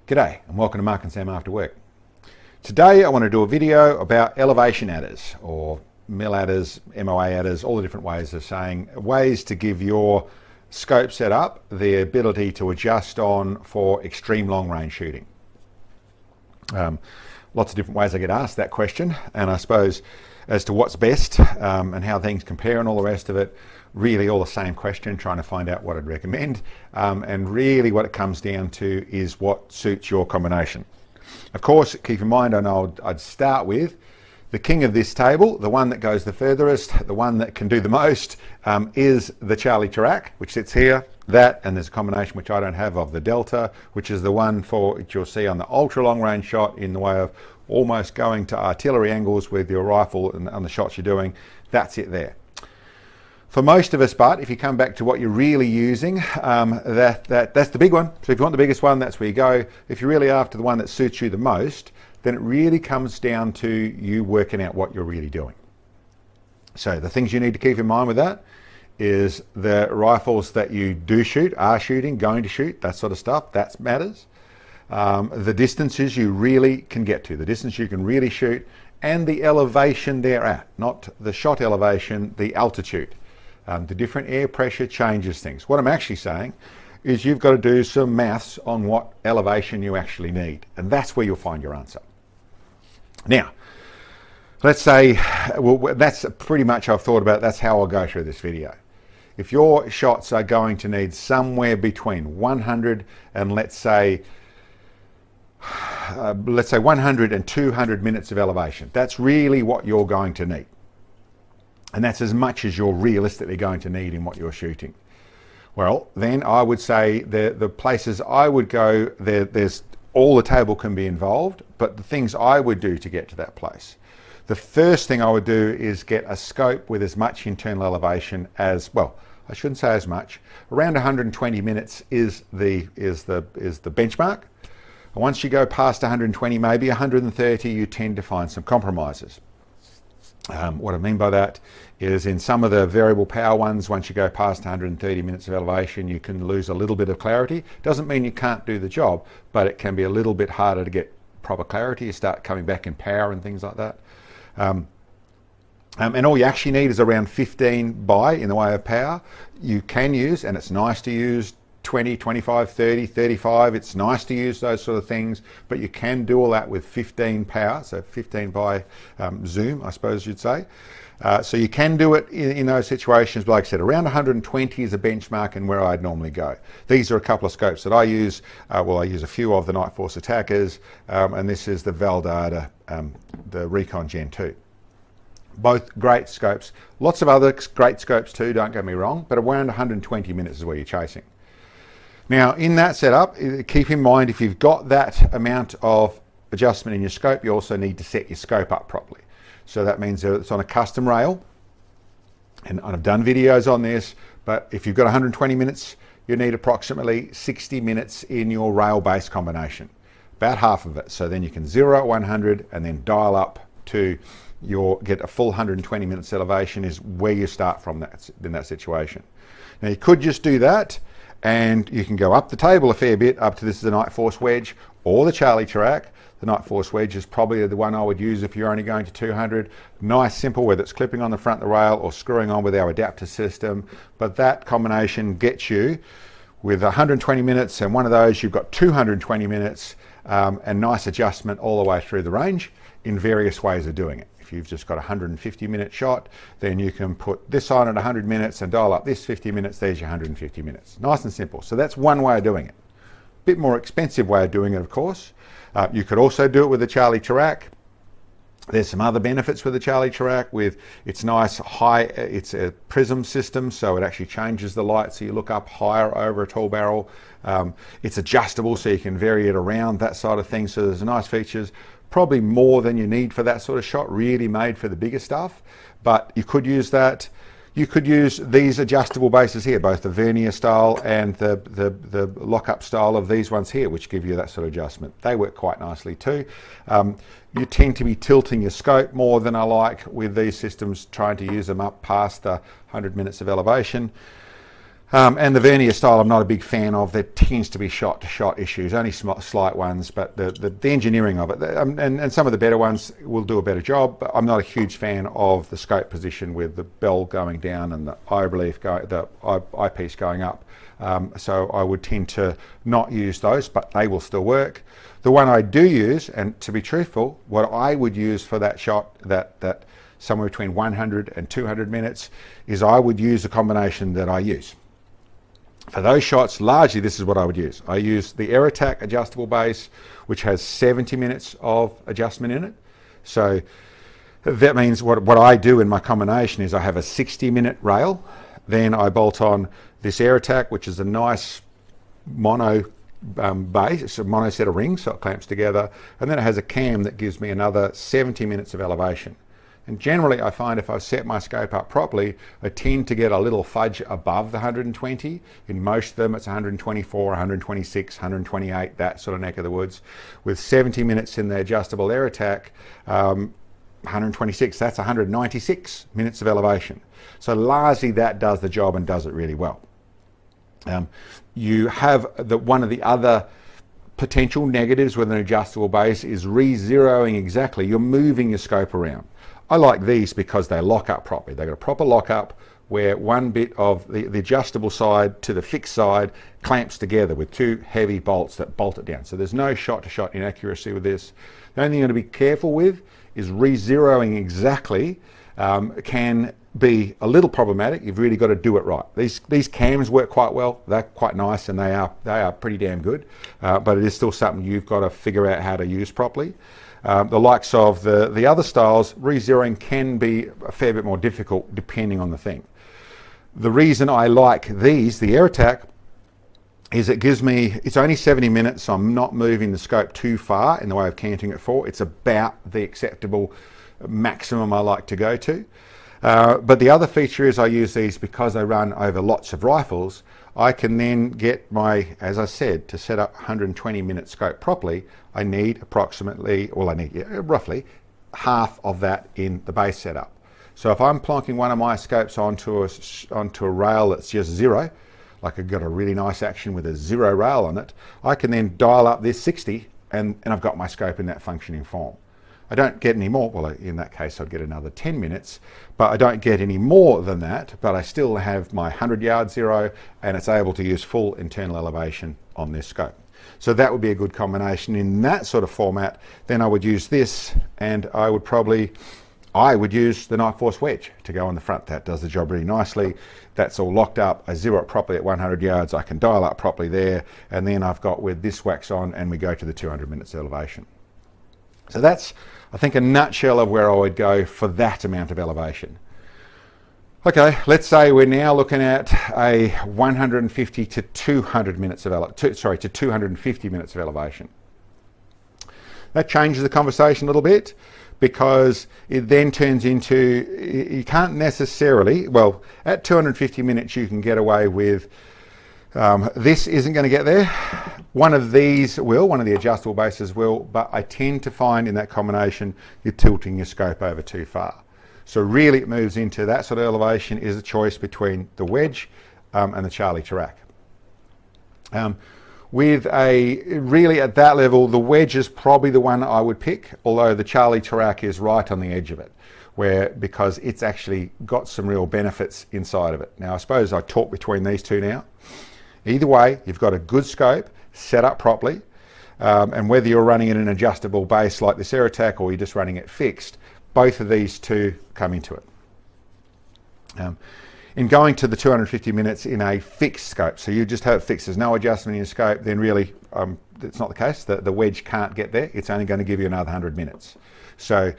G'day and welcome to Mark and Sam After Work. Today I want to do a video about elevation adders or mill adders, MOA adders, all the different ways of saying, ways to give your scope setup the ability to adjust on for extreme long range shooting. Lots of different ways I get asked that question, and I suppose as to what's best and how things compare and all the rest of it, really all the same question, trying to find out what I'd recommend, and really what it comes down to is what suits your combination. Of course, keep in mind, I know I'd start with the king of this table, the one that goes the furthest, the one that can do the most, is the Charlie Chirac, which sits here. That, and there's a combination which I don't have of the Delta, which is the one for which you'll see on the ultra long range shot in the way of almost going to artillery angles with your rifle and on the shots you're doing. That's it there. For most of us, but if you come back to what you're really using, that's the big one. So if you want the biggest one, that's where you go. If you're really after the one that suits you the most, then it really comes down to you working out what you're really doing. So the things you need to keep in mind with that is the rifles that you do shoot, are shooting, going to shoot, that sort of stuff, that matters. The distances you really can get to, the distance you can really shoot, and the elevation they're at, not the shot elevation, the altitude. The different air pressure changes things. What I'm actually saying is you've got to do some maths on what elevation you actually need, and that's where you'll find your answer. Now, let's say, well, that's pretty much I've thought about, that's how I'll go through this video. If your shots are going to need somewhere between 100 and let's say 100 and 200 minutes of elevation, that's really what you're going to need. And that's as much as you're realistically going to need in what you're shooting. Well, then I would say the places I would go, there's all the table can be involved, but the things I would do to get to that place. The first thing I would do is get a scope with as much internal elevation as, well, I shouldn't say as much. Around 120 minutes is the benchmark. And once you go past 120, maybe 130, you tend to find some compromises. What I mean by that is in some of the variable power ones, once you go past 130 minutes of elevation, you can lose a little bit of clarity. Doesn't mean you can't do the job, but it can be a little bit harder to get proper clarity. You start coming back in power and things like that. And all you actually need is around 15 by in the way of power. You can use, and it's nice to use, 20, 25, 30, 35. It's nice to use those sort of things, but you can do all that with 15 power, so 15 by zoom, I suppose you'd say. So you can do it in those situations, but like I said, around 120 is a benchmark and where I'd normally go. These are a couple of scopes that I use. Well, I use a few of the Night Force Attackers, and this is the Valdada, the Recon Gen 2. Both great scopes. Lots of other great scopes too, don't get me wrong, but around 120 minutes is where you're chasing. Now, in that setup, keep in mind if you've got that amount of adjustment in your scope, you also need to set your scope up properly. So that means that it's on a custom rail, and I've done videos on this, but if you've got 120 minutes, you need approximately 60 minutes in your rail-based combination, about half of it. So then you can 0 at 100 and then dial up to get a full 120 minutes elevation is where you start from in that situation. Now you could just do that, and you can go up the table a fair bit, up to this is the Night Force Wedge or the Charlie Chirac. The Night Force Wedge is probably the one I would use if you're only going to 200. Nice, simple, whether it's clipping on the front of the rail or screwing on with our adapter system. But that combination gets you with 120 minutes, and one of those you've got 220 minutes and nice adjustment all the way through the range in various ways of doing it. If you've just got a 150 minute shot, then you can put this on at 100 minutes and dial up this 50 minutes, there's your 150 minutes. Nice and simple. So that's one way of doing it. Bit more expensive way of doing it, of course. You could also do it with the Charlie Chirac. There's some other benefits with the Charlie Chirac with its nice high, it's a prism system, so it actually changes the light so you look up higher over a tall barrel. It's adjustable so you can vary it around, that side of things, so there's nice features. Probably more than you need for that sort of shot, really made for the bigger stuff, but you could use that. You could use these adjustable bases here, both the vernier style and the lock-up style of these ones here, which give you that sort of adjustment. They work quite nicely too. You tend to be tilting your scope more than I like with these systems, trying to use them up past the 100 minutes of elevation. And the vernier style I'm not a big fan of. There tends to be shot-to-shot issues, only slight ones, but the engineering of it, and some of the better ones will do a better job, but I'm not a huge fan of the scope position with the bell going down and the eye relief, the eyepiece going up. So I would tend to not use those, but they will still work. The one I do use, and to be truthful, what I would use for that shot, that somewhere between 100 and 200 minutes, is I would use a combination that I use. For those shots, largely this is what I would use. I use the Air Attack adjustable base, which has 70 minutes of adjustment in it. So that means what I do in my combination is I have a 60-minute rail, then I bolt on this Air Attack, which is a nice mono base, it's a mono set of rings, so it clamps together, and then it has a cam that gives me another 70 minutes of elevation. And generally I find if I set my scope up properly, I tend to get a little fudge above the 120. In most of them it's 124, 126, 128, that sort of neck of the woods. With 70 minutes in the adjustable Air Attack, 126, that's 196 minutes of elevation. So largely that does the job and does it really well. You have one of the other potential negatives with an adjustable base is re-zeroing exactly. You're moving your scope around. I like these because they lock up properly. They've got a proper lock up where one bit of the adjustable side to the fixed side clamps together with two heavy bolts that bolt it down. So there's no shot-to-shot inaccuracy with this. The only thing you're going to be careful with is re-zeroing exactly can be a little problematic. You've really got to do it right. These cams work quite well. They're quite nice and they are pretty damn good, but it is still something you've got to figure out how to use properly. The likes of the other styles, re-zeroing can be a fair bit more difficult depending on the thing. The reason I like these, the Air Attack, is it gives me, it's only 70 minutes, so I'm not moving the scope too far in the way of canting it for. It's about the acceptable maximum I like to go to. But the other feature is I use these because they run over lots of rifles. I can then get my, as I said, to set up 120 minute scope properly, I need approximately, well I need roughly half of that in the base setup. So if I'm plonking one of my scopes onto a rail that's just zero, like I've got a really nice action with a zero rail on it, I can then dial up this 60 and I've got my scope in that functioning form. I don't get any more, well in that case I'd get another 10 minutes, but I don't get any more than that, but I still have my 100 yard zero and it's able to use full internal elevation on this scope. So that would be a good combination. In that sort of format, then I would use this and I would use the Knife Force wedge to go on the front. That does the job really nicely. That's all locked up. I zero it properly at 100 yards. I can dial up properly there. And then I've got with this wax on and we go to the 200 minutes elevation. So that's, I think, a nutshell of where I would go for that amount of elevation. Okay, let's say we're now looking at a 150 to 200 minutes of to 250 minutes of elevation. That changes the conversation a little bit because it then turns into, you can't necessarily, well, at 250 minutes you can get away with, this isn't going to get there. One of these will, one of the adjustable bases will, but I tend to find in that combination you're tilting your scope over too far. So really it moves into that sort of elevation is a choice between the wedge and the Charlie Tarak. With really at that level, the wedge is probably the one I would pick, although the Charlie Tarak is right on the edge of it, because it's actually got some real benefits inside of it. Now I suppose I talk between these two now. Either way, you've got a good scope set up properly, and whether you're running in an adjustable base like this Air Attack or you're just running it fixed, both of these two come into it. In going to the 250 minutes in a fixed scope, so you just have it fixed, there's no adjustment in your scope, then really it's not the case. The wedge can't get there. It's only going to give you another 100 minutes. So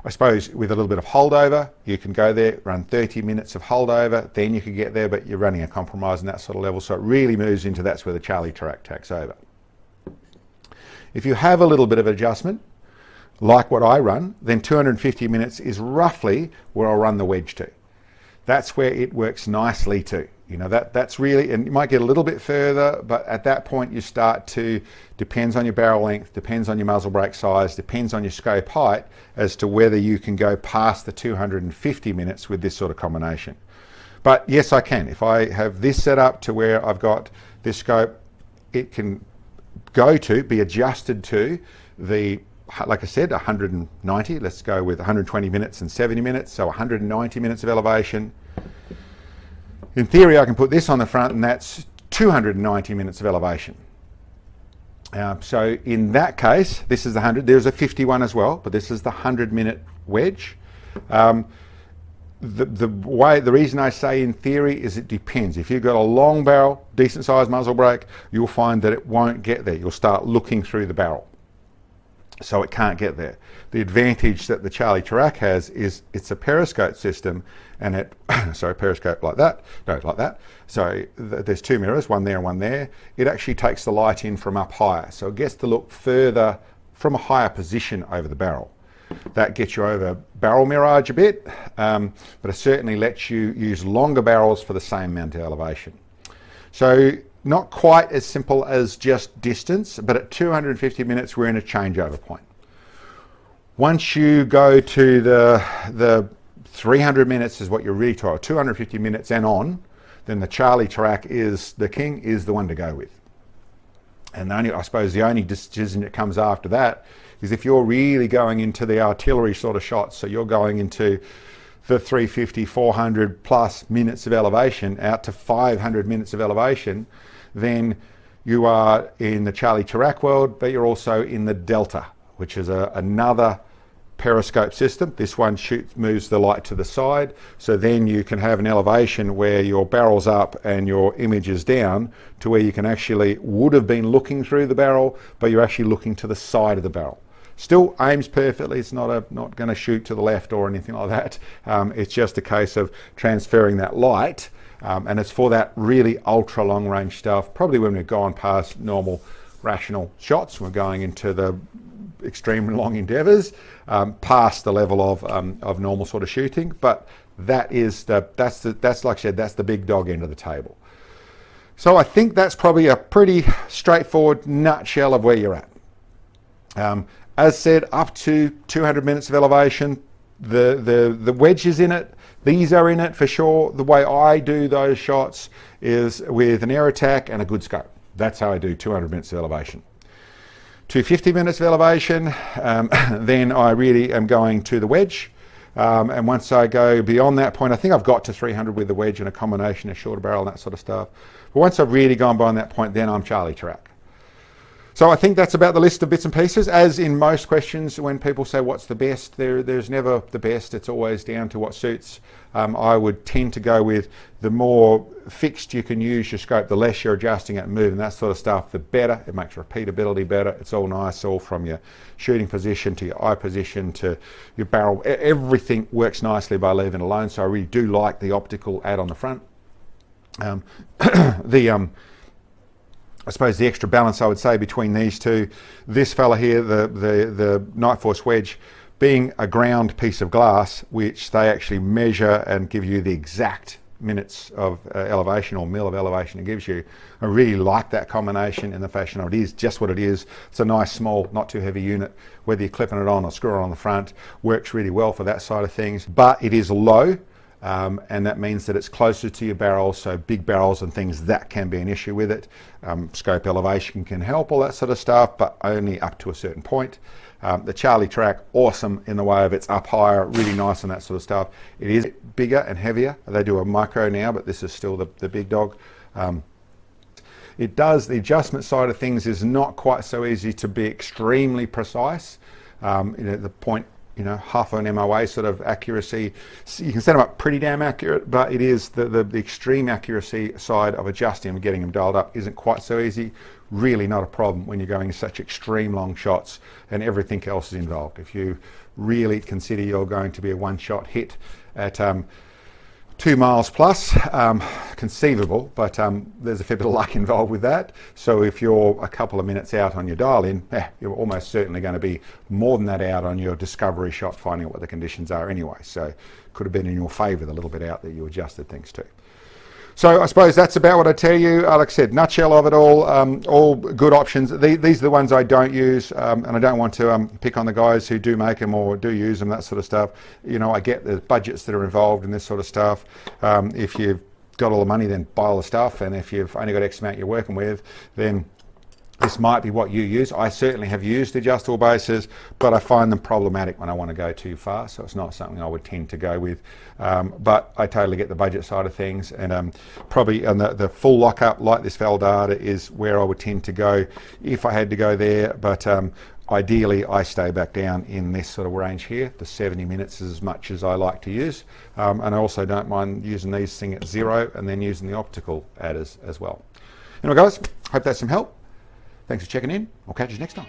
I suppose with a little bit of holdover, you can go there, run 30 minutes of holdover, then you can get there, but you're running a compromise in that sort of level. So it really moves into that's where the Charlie Tarak takes over. If you have a little bit of adjustment, like what I run, then 250 minutes is roughly where I'll run the wedge to. That's where it works nicely too. You know, that's really, and you might get a little bit further, but at that point you start to, depends on your barrel length, depends on your muzzle brake size, depends on your scope height as to whether you can go past the 250 minutes with this sort of combination. But yes, I can. If I have this set up to where I've got this scope, it can be adjusted to the, like I said, 190. Let's go with 120 minutes and 70 minutes, so 190 minutes of elevation. In theory, I can put this on the front, and that's 290 minutes of elevation. So in that case, this is the 100. There's a 51 as well, but this is the 100-minute wedge. The reason I say in theory is it depends. If you've got a long barrel, decent sized muzzle brake, you'll find that it won't get there. You'll start looking through the barrel, so it can't get there. The advantage that the Charlie Tarak has is it's a periscope system, and it sorry, periscope like that, no, like that. So there's two mirrors, one there and one there. It actually takes the light in from up higher, so it gets to look further from a higher position over the barrel. That gets you over barrel mirage a bit, but it certainly lets you use longer barrels for the same amount of elevation. So not quite as simple as just distance, but at 250 minutes we're in a changeover point. Once you go to the 300 minutes is what you're really trying, 250 minutes and on, then the Charlie Tarak is the king, is the one to go with. And I suppose the only decision that comes after that is if you're really going into the artillery sort of shots, so you're going into the 350, 400 plus minutes of elevation out to 500 minutes of elevation, then you are in the Charlie Tarak world, but you're also in the Delta, which is another periscope system. This one moves the light to the side, so then you can have an elevation where your barrel's up and your image is down to where you can actually would have been looking through the barrel, but you're actually looking to the side of the barrel. Still aims perfectly. It's not going to shoot to the left or anything like that. It's just a case of transferring that light, and it's for that really ultra long range stuff. Probably when we've gone past normal rational shots, we're going into the extreme long endeavors, past the level of normal sort of shooting. But that's like I said, that's the big dog end of the table. So I think that's probably a pretty straightforward nutshell of where you're at. As said, up to 200 minutes of elevation, the wedge is in it. These are in it for sure. The way I do those shots is with an air attack and a good scope. That's how I do 200 minutes of elevation. 250 minutes of elevation, then I really am going to the wedge. And once I go beyond that point, I think I've got to 300 with the wedge and a combination of shorter barrel and that sort of stuff. But once I've really gone beyond that point, then I'm Charlie Tarak. So I think that's about the list of bits and pieces. As in most questions, when people say what's the best, there's never the best. It's always down to what suits. I would tend to go with the more fixed you can use your scope, the less you're adjusting it and moving, that sort of stuff, the better. It makes repeatability better. It's all nice, all from your shooting position to your eye position to your barrel. Everything works nicely by leaving it alone. So I really do like the optical add on the front. I suppose the extra balance I would say between these two, this fella here, the Night Force wedge, being a ground piece of glass, which they actually measure and give you the exact minutes of elevation or mil of elevation it gives you. I really like that combination in the fashion of it is just what it is. It's a nice small, not too heavy unit. Whether you're clipping it on or screwing it on the front, works really well for that side of things. But it is low. And that means that it's closer to your barrel, so big barrels and things, that can be an issue with it. Scope elevation can help, all that sort of stuff, but only up to a certain point. The Charlie Tarak, awesome in the way of it's up higher, really nice and that sort of stuff. It is bigger and heavier. They do a micro now, but this is still the big dog. It does, the adjustment side of things is not quite so easy to be extremely precise. The point, half an MOA sort of accuracy. You can set them up pretty damn accurate, but it is the extreme accuracy side of adjusting them, getting them dialed up isn't quite so easy. Really not a problem when you're going such extreme long shots and everything else is involved. If you really consider you're going to be a one-shot hit at 2 miles plus, conceivable, but there's a fair bit of luck involved with that. So if you're a couple of minutes out on your dial-in, you're almost certainly going to be more than that out on your discovery shot, finding out what the conditions are anyway. So could have been in your favour the little bit out that you adjusted things to. So I suppose that's about what I tell you. Like I said, nutshell of it all good options. These are the ones I don't use, and I don't want to pick on the guys who do make them or do use them, that sort of stuff. You know, I get the budgets that are involved in this sort of stuff. If you've got all the money, then buy all the stuff, and if you've only got X amount you're working with, then this might be what you use. I certainly have used adjustable bases, but I find them problematic when I want to go too far, so it's not something I would tend to go with. But I totally get the budget side of things, and probably on the full lockup like this Valdata is where I would tend to go if I had to go there, but ideally I stay back down in this sort of range here. The 70 minutes is as much as I like to use, and I also don't mind using these things at 0 and then using the optical adders as well. Anyway guys, hope that's some help. Thanks for checking in. I'll catch you next time.